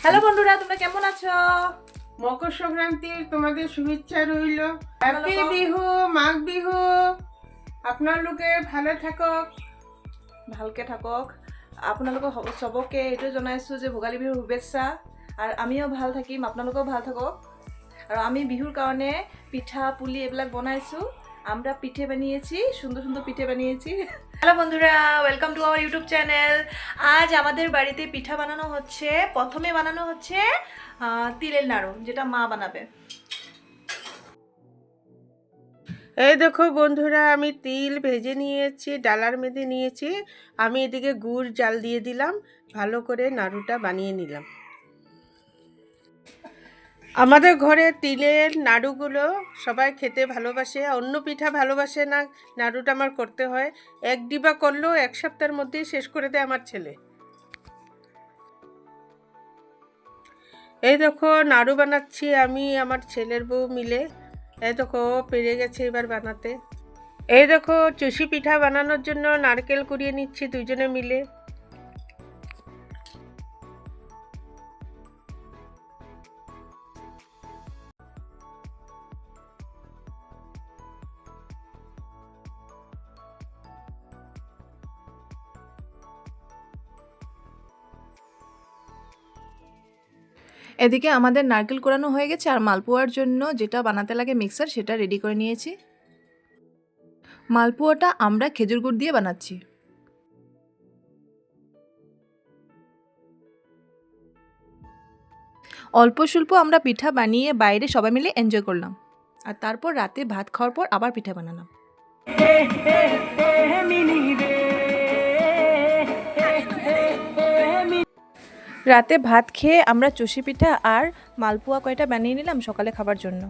Hello বন্ধুরা, তোমরা কেমন আছো? মকর সংক্রান্তির তোমাদের শুভেচ্ছা রইল। হ্যাপি বিহু, মাঘ বিহু। আপোনালোকে ভালে থাকক, ভালকে থাকক। আপোনালোকক চবকে এইটো জনাইছোঁ যে ভোগালী বিহুৰ শুভেচ্ছা। আৰু আমিও ভাল থাকিম, আপোনালোকেও ভাল থাকক। আর আমি বিহুর কারণে পিঠা পুলি এগুলো বানাইছো। আমরা পিঠে বানিয়েছি, সুন্দর সুন্দর পিঠে বানিয়েছি। হ্যালো বন্ধুরা, welcome to our YouTube channel. আজ আমাদের বাড়িতে পিঠা বানানো হচ্ছে। প্রথমে বানানো হচ্ছে তিলের নাড়ু, যেটা মা বানাবে। এই দেখো বন্ধুরা, আমি তিল ভেজে নিয়েছি, ডালার মধ্যে নিয়েছি। আমি এদিকে গুড় জাল দিয়ে দিলাম, ভালো করে নাড়ুটা বানিয়ে নিলাম। আমাদের ঘরে তিলের নাড়ুগুলো সবাই খেতে ভালোবাসে, অন্য পিঠা ভালোবাসে না। নাড়ুটা আমার করতে হয়, এক ডিবা করলেও এক সপ্তাহের মধ্যেই শেষ করে দেয় আমার ছেলে। এই দেখো নাড়ু বানাচ্ছি আমি আমার ছেলের বউ মিলে। এই দেখো পেরে গেছে এবার বানাতে। এই দেখো চুষি পিঠা বানানোর জন্য নারকেল কুড়িয়ে নিচ্ছি দুজনে মিলে। এদিকে আমাদের নারকেল কোড়ানো হয়ে গেছে, আর মালপোয়ার জন্য যেটা বানাতে লাগে মিক্সার, সেটা রেডি করে নিয়েছি। মালপোয়াটা আমরা খেজুর গুড় দিয়ে বানাচ্ছি। অল্প স্বল্প আমরা পিঠা বানিয়ে বাইরে সবাই মিলে এনজয় করলাম, আর তারপর রাতে ভাত খাওয়ার পর আবার পিঠা বানালাম। রাতে ভাত খেয়ে আমরা চষি পিঠা আর মালপোয়া কয়টা বানিয়ে নিলাম সকালে খাবার জন্য।